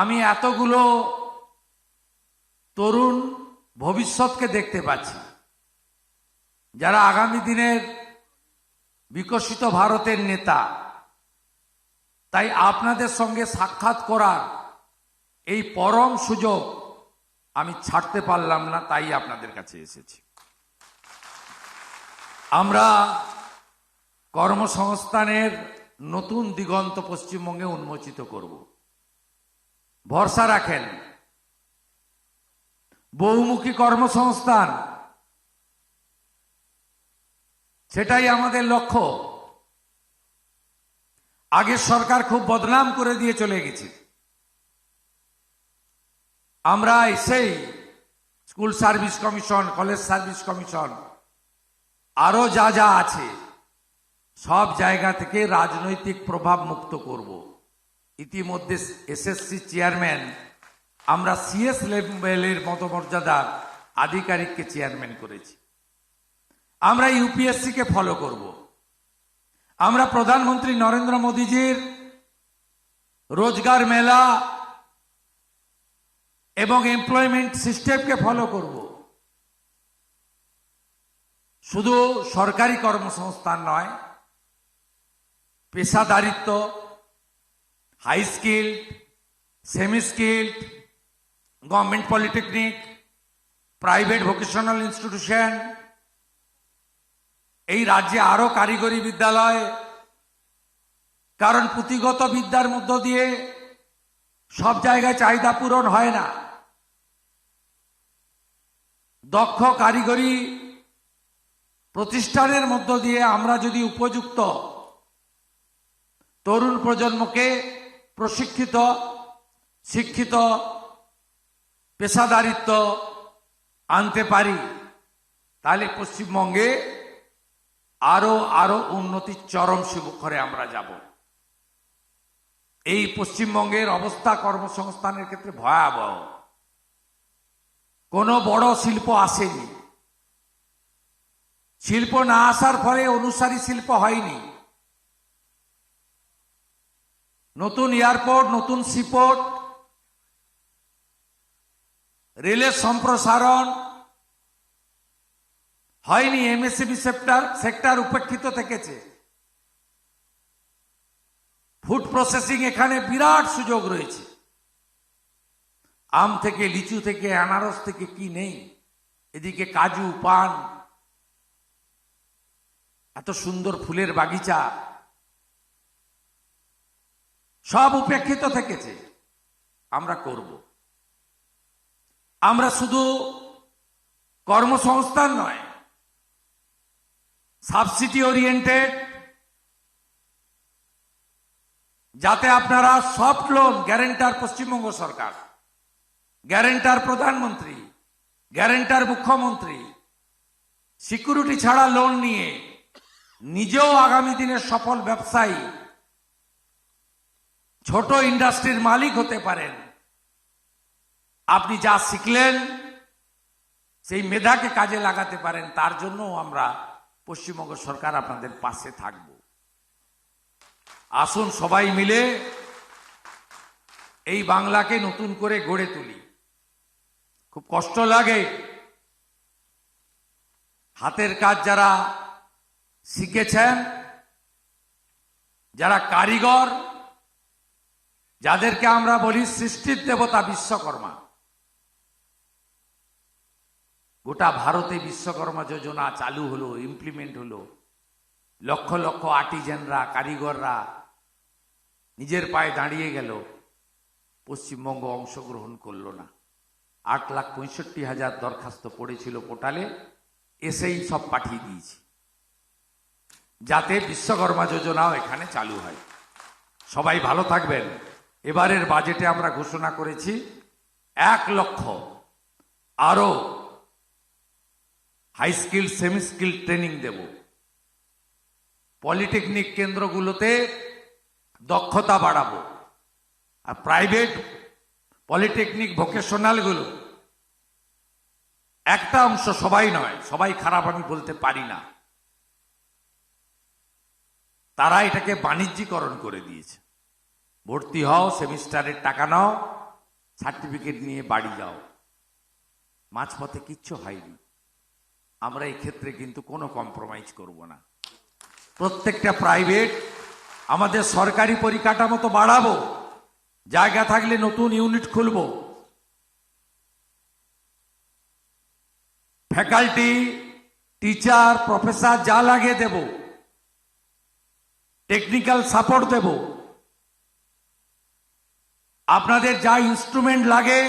আমি এতগুলো তরুণ ভবিষ্যৎকে দেখতে পাচ্ছি, যারা আগামী দিনের বিকশিত ভারতের নেতা। তাই আপনাদের সঙ্গে সাক্ষাৎ করার এই পরম সুযোগ আমি ছাড়তে পারলাম না, তাই আপনাদের কাছে এসেছি। আমরা কর্মসংস্থানের নতুন দিগন্ত পশ্চিমবঙ্গে উন্মোচিত করব। ভরসা রাখেন, বহুমুখী কর্মসংস্থান, সেটাই আমাদের লক্ষ্য। আগের সরকার খুব বদনাম করে দিয়ে চলে গেছে। আমরা এসেই school service commission, college service commission, আরো যা যা আছে সব জায়গা থেকে রাজনৈতিক প্রভাব মুক্ত করব। ইতিমধ্যে এসএসসি চেয়ারম্যান আমরা সিএস লেভেলের মতমর্যাদার আধিকারিককে চেয়ারম্যান করেছি। আমরা ইউপিএসসি কে ফলো করব। আমরা প্রধানমন্ত্রী নরেন্দ্র মোদীজির রোজগার মেলা এবং এমপ্লয়মেন্ট সিস্টেমকে ফলো করব। শুধু সরকারি কর্মসংস্থান নয়, পেশাদারিত্ব, high skilled, semi skilled, government polytechnic, private vocational institution, এই রাজ্যে আরো কারিগরি বিদ্যালয়। কারণ পুঁথিগত বিদ্যার মধ্য দিয়ে সব জায়গায় চাহিদা পূরণ হয় না। দক্ষ কারিগরি প্রতিষ্ঠানের মধ্য দিয়ে আমরা যদি উপযুক্ত তরুণ প্রজন্মকে প্রশিক্ষিত, শিক্ষিত, পেশাদারিত্ব আনতে পারি, তাহলে পশ্চিমবঙ্গে আরো উন্নতির চরম শিখরে আমরা যাব। এই পশ্চিমবঙ্গের অবস্থা কর্মসংস্থানের ক্ষেত্রে ভয়াবহ। কোনো বড় শিল্প আসেনি। শিল্প না আসার ফলে অনুসারী শিল্প হয়নি। নতুন এয়ারপোর্ট, নতুন সিপোর্ট, রেলের সম্প্রসারণ হয়নি। এমএসএমই সেক্টর উপেক্ষিত থেকেছে। ফুড প্রসেসিং এখানে বিরাট সুযোগ রয়েছে। আম থেকে, লিচু থেকে, আনারস থেকে কি নেই। এদিকে কাজু, পান, এত সুন্দর ফুলের বাগিচা, সব উপেক্ষিত থেকেছে। আমরা করব। আমরা শুধু কর্মসংস্থান নয়, সাবসিডি ওরিয়েন্টেড, যাতে আপনারা সফট লোন, গ্যারেন্টার পশ্চিমবঙ্গ সরকার, গ্যারেন্টার প্রধানমন্ত্রী, গ্যারেন্টার মুখ্যমন্ত্রী, সিকিউরিটি ছাড়া লোন নিয়ে নিজেও আগামী দিনের সফল ব্যবসায়ী, ছোট ইন্ডাস্ট্রির মালিক হতে পারেন। আপনি যা শিখলেন সেই মেধাকে কাজে লাগাতে পারেন, তার জন্য আমরা পশ্চিমবঙ্গ সরকার আপনাদের পাশে থাকব। আসুন সবাই মিলে এই বাংলাকে নতুন করে গড়ে তুলি। খুব কষ্ট লাগে, হাতের কাজ যারা শিখেছেন, যারা কারিগর, যাদেরকে আমরা বলি সৃষ্টির দেবতা বিশ্বকর্মা, গোটা ভারতে বিশ্বকর্মা যোজনা চালু হলো, ইমপ্লিমেন্ট হলো। লক্ষ লক্ষ আর্টিজানরা, কারিগররা নিজের পায়ে দাঁড়িয়ে গেল। পশ্চিমবঙ্গ অংশগ্রহণ করলো না। 8,65,000 দরখাস্ত পড়েছিল পোর্টালে, এসেই সব পাঠিয়ে দিয়েছি, যাতে বিশ্বকর্মা যোজনাও এখানে চালু হয়। সবাই ভালো থাকবেন। এবারের বাজেটে আমরা ঘোষণা করেছি 1 লক্ষ আরো high skill, semi skill training দেব। পলিটেকনিক কেন্দ্রগুলোতে দক্ষতা বাড়াবো। আর প্রাইভেট পলিটেকনিক ভোকেশনালগুলো, একটা অংশ, সবাই নয়, সবাই খারাপ আমি বলতে পারি না, তারা এটাকে বাণিজ্যিকরণ করে দিয়েছে। ভর্তি হও, সেমিস্টারের টাকা নাও, সার্টিফিকেট নিয়ে বাড়ি যাও, মাঝপথে কিচ্ছু হয়নি। আমরা এই ক্ষেত্রে কিন্তু কোনো কম্প্রোমাইজ করব না। প্রত্যেকটা প্রাইভেট, আমাদের সরকারি পরিকাঠামো তো বাড়াবো, জায়গা থাকলে নতুন ইউনিট খুলব, ফ্যাকাল্টি, টিচার, প্রফেসর যা লাগে দেব, টেকনিক্যাল সাপোর্ট দেব, আপনাদের যা ইনস্ট্রুমেন্ট লাগে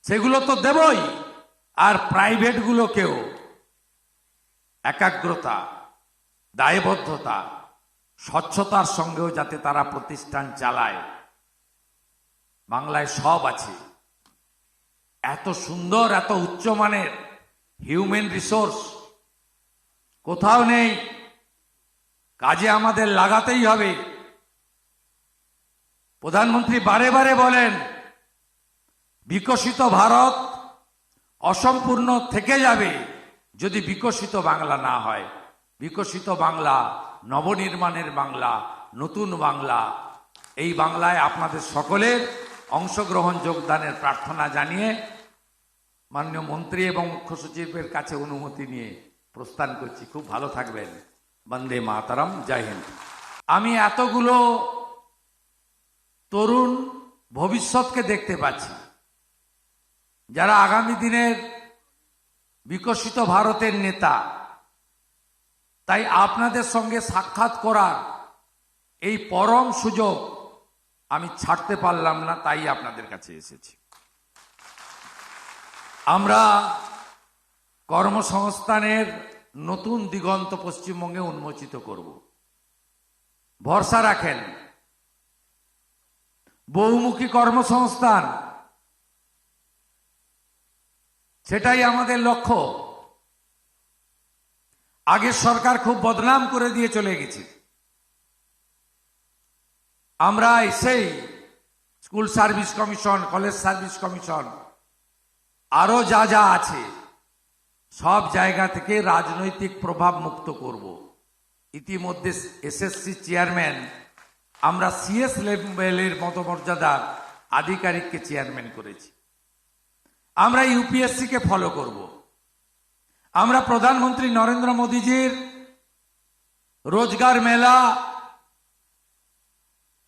সেগুলো তো দেবই। আর প্রাইভেট গুলোকেও একাগ্রতা, দায়বদ্ধতা, স্বচ্ছতার সঙ্গেও যাতে তারা প্রতিষ্ঠান চালায়। বাংলায় সব আছে, এত সুন্দর, এত উচ্চমানের হিউম্যান রিসোর্স কোথাও নেই। কাজে আমাদের লাগাতেই হবে। প্রধানমন্ত্রী বারে বারে বলেন বিকশিত ভারত অসম্পূর্ণ থেকে যাবে যদি বিকশিত বাংলা না হয়। বিকশিত বাংলা, নবনির্মাণের বাংলা, নতুন বাংলা, এই বাংলায় আপনাদের সকলের অংশগ্রহণ, যোগদানের প্রার্থনা জানিয়ে মাননীয় মন্ত্রী এবং মুখ্য সচিবের কাছে অনুমতি নিয়ে প্রস্থান করছি। খুব ভালো থাকবেন। বন্দে মাতরম, জয় হিন্দ। আমি এতগুলো তরুণ ভবিষ্যৎকে দেখতে পাচ্ছি, যারা আগামী দিনের বিকশিত ভারতের নেতা। তাই আপনাদের সঙ্গে সাক্ষাৎ করার এই পরম সুযোগ আমি ছাড়তে পারলাম না, তাই আপনাদের কাছে এসেছি। আমরা কর্মসংস্থানের নতুন দিগন্ত পশ্চিমবঙ্গে উন্মোচিত করব। ভরসা রাখেন, বহুমুখী কর্মসংস্থান, সেটাই আমাদের লক্ষ্য। আগের সরকার খুব বদনাম করে দিয়ে চলে গেছে। আমরা এসেই school service commission, college service commission, আরো যা যা আছে সব জায়গা থেকে রাজনৈতিক প্রভাব মুক্ত করব। ইতিমধ্যে এসএসসি চেয়ারম্যান, আমরা সিএস লেভেলের মর্যাদার আধিকারিককে চেয়ারম্যান করেছি। আমরা ইউপিএসসি কে ফলো করব। আমরা প্রধানমন্ত্রী নরেন্দ্র মোদীজির রোজগার মেলা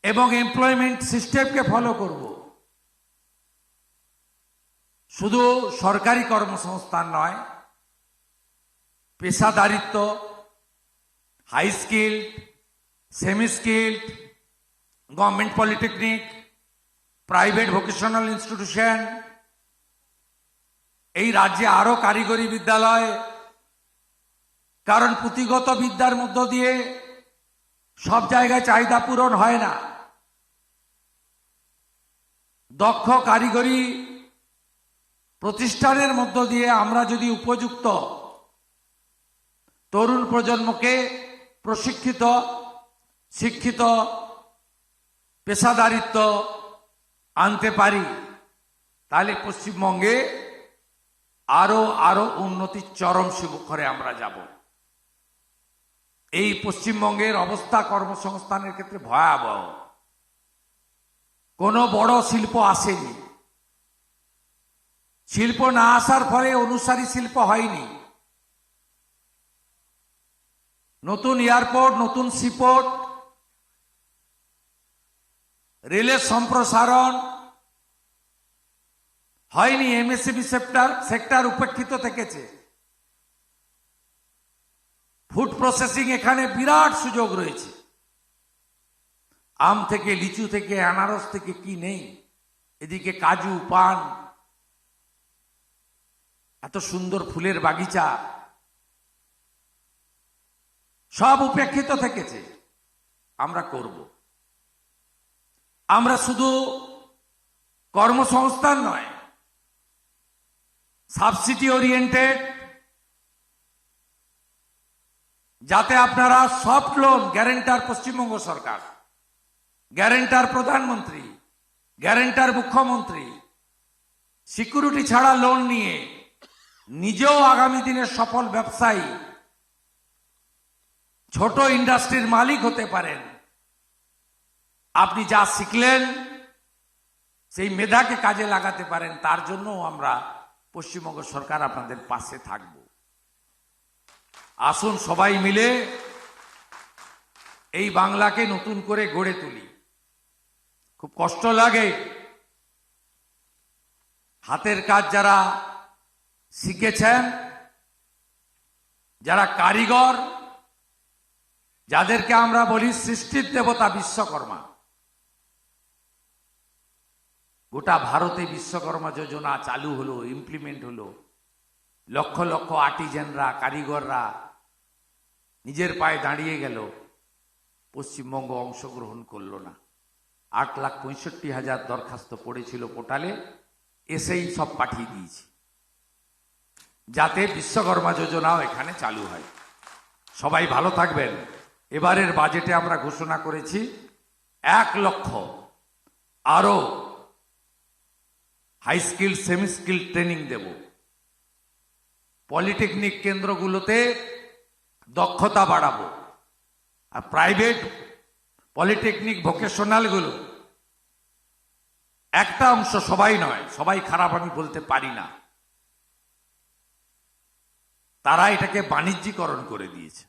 এবং এমপ্লয়মেন্ট সিস্টেমকে ফলো করব। শুধু সরকারি কর্মসংস্থান নয়, পেশাদারিত্ব, high skilled, semi skilled, government polytechnic, private vocational institution, এই রাজ্যে আরো কারিগরি বিদ্যালয়। কারণ পুঁথিগত বিদ্যার মধ্য দিয়ে সব জায়গায় চাহিদা পূরণ হয় না। দক্ষ কারিগরি প্রতিষ্ঠানের মধ্য দিয়ে আমরা যদি উপযুক্ত তরুণ প্রজন্মকে প্রশিক্ষিত, শিক্ষিত, পেশাদারিত্ব আনতে পারি, তাহলে পশ্চিমবঙ্গে আরো আরো উন্নতির চরম শিখরে আমরা যাব। এই পশ্চিমবঙ্গের অবস্থা কর্মসংস্থানের ক্ষেত্রে ভয়াবহ। কোনো বড় শিল্প আসেনি। শিল্প না আসার ফলে অনুসারী শিল্প হয়নি। নতুন এয়ারপোর্ট, নতুন সিপোর্ট, রেলের সম্প্রসারণ হয়নি। এমএসএমই সেক্টর উপেক্ষিত থেকেছে। ফুড প্রসেসিং এখানে বিরাট সুযোগ রয়েছে। আম থেকে, লিচু থেকে, আনারস থেকে কি নেই। এদিকে কাজু, পান, এত সুন্দর ফুলের বাগিচা, সব উপেক্ষিত থেকেছে। আমরা করব। আমরা শুধু কর্মসংস্থান নয়, সাবসিডি ওরিয়েন্টেড, যাতে আপনারা সফট লোন, গ্যারেন্টার পশ্চিমবঙ্গ সরকার, গ্যারেন্টার প্রধানমন্ত্রী, গ্যারেন্টার মুখ্যমন্ত্রী, সিকিউরিটি ছাড়া লোন নিয়ে নিজেও আগামী দিনের সফল ব্যবসায়ী, ছোট ইন্ডাস্ট্রির মালিক হতে পারেন। আপনি যা শিখলেন সেই মেধাকে কাজে লাগাতে পারেন, তার জন্য আমরা পশ্চিমবঙ্গ সরকার আপনাদের পাশে থাকব। আসুন সবাই মিলে এই বাংলাকে নতুন করে গড়ে তুলি। খুব কষ্ট লাগে, হাতের কাজ যারা শিখেছেন, যারা কারিগর, যাদেরকে আমরা বলি সৃষ্টির দেবতা বিশ্বকর্মা, গোটা ভারতে বিশ্বকর্মা যোজনা চালু হলো, ইমপ্লিমেন্ট হলো। লক্ষ লক্ষ আর্টিজানরা, কারিগররা নিজের পায়ে দাঁড়িয়ে গেল, পশ্চিমবঙ্গ অংশগ্রহণ করলো না। 8,65,000 দরখাস্ত পড়েছিল পোর্টালে, এসেই সব পাঠিয়ে দিয়েছি, যাতে বিশ্বকর্মা যোজনাও এখানে চালু হয়। সবাই ভালো থাকবেন। এবারের বাজেটে আমরা ঘোষণা করেছি 1 লক্ষ আরো high skill semi skill training দেব। পলিটেকনিক কেন্দ্রগুলোতে দক্ষতা বাড়াবো। আর প্রাইভেট পলিটেকনিক ভোকেশনালগুলো, একটা অংশ, সবাই নয়, সবাই খারাপ আমি বলতে পারি না, তারা এটাকে বাণিজ্যিকরণ করে দিয়েছে।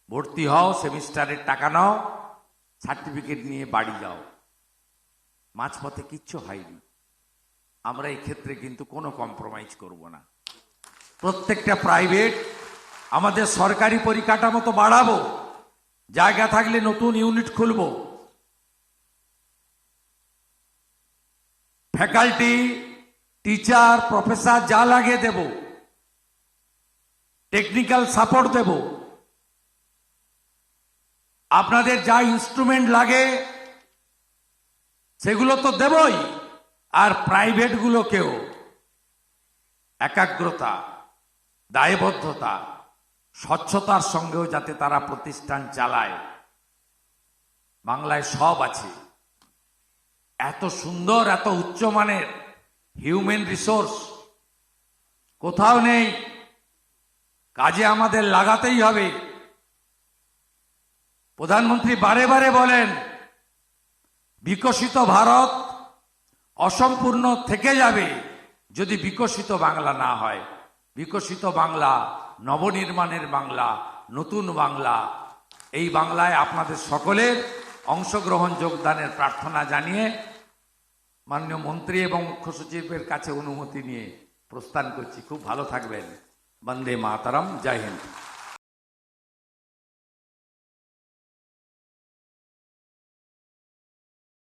ভর্তি হও, সেমিস্টারের টাকা নাও, সার্টিফিকেট নিয়ে বাড়ি যাও। মাঝপথে কিচ্ছু হয়নি। আমরা এই ক্ষেত্রে কিন্তু কোনো কম্প্রোমাইজ করব না। প্রত্যেকটা প্রাইভেট, আমাদের সরকারি পরিকাঠামো তো বাড়াবো, জায়গা থাকলে নতুন ইউনিট খুলব। ফ্যাকাল্টি, টিচার, প্রফেসর যা লাগে দেব, টেকনিক্যাল সাপোর্ট দেব। আপনাদের যা ইনস্ট্রুমেন্ট লাগে সেগুলো তো দেবই। আর প্রাইভেট গুলোকেও একাগ্রতা, দায়বদ্ধতা, স্বচ্ছতার সঙ্গেও যাতে তারা প্রতিষ্ঠান চালায়। বাংলায় সব আছে, এত সুন্দর, এত উচ্চমানের হিউম্যান রিসোর্স কোথাও নেই। কাজে আমাদের লাগাতেই হবে। প্রধানমন্ত্রী বারে বারে বলেন, বিকশিত ভারত অসম্পূর্ণ থেকে যাবে যদি বিকশিত বাংলা না হয়। বিকশিত বাংলা, নবনির্মাণের বাংলা, নতুন বাংলা। এই বাংলায় আপনাদের সকলের অংশগ্রহণ, যোগদানের প্রার্থনা জানিয়ে মাননীয় মন্ত্রী এবং মুখ্য সচিবের কাছে অনুমতি নিয়ে প্রস্থান করছি। খুব ভালো থাকবেন। বন্দে মাতরম। জয় হিন্দ।